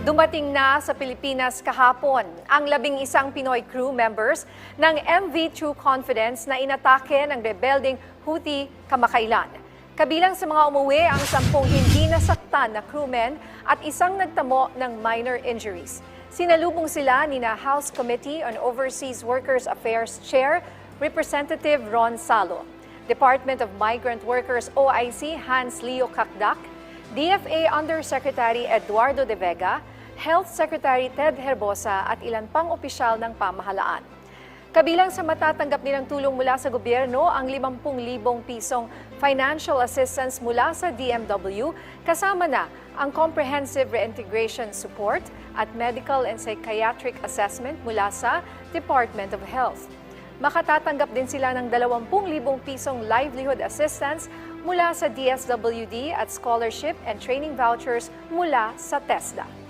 Dumating na sa Pilipinas kahapon ang 11 Pinoy crew members ng MV True Confidence na inatake ng rebelding Houthi kamakailan. Kabilang sa mga umuwi ang 10 hindi nasaktan na crewmen at isang nagtamo ng minor injuries. Sinalubong sila ni House Committee on Overseas Workers Affairs Chair Representative Ron Salo, Department of Migrant Workers OIC Hans Leo Kakdak, DFA Undersecretary Eduardo De Vega, Health Secretary Ted Herbosa at ilan pang opisyal ng pamahalaan. Kabilang sa matatanggap nilang tulong mula sa gobyerno ang 50,000 pisong financial assistance mula sa DMW, kasama na ang comprehensive reintegration support at medical and psychiatric assessment mula sa Department of Health. Makatatanggap din sila ng 20,000 pisong livelihood assistance mula sa DSWD at scholarship and training vouchers mula sa TESDA.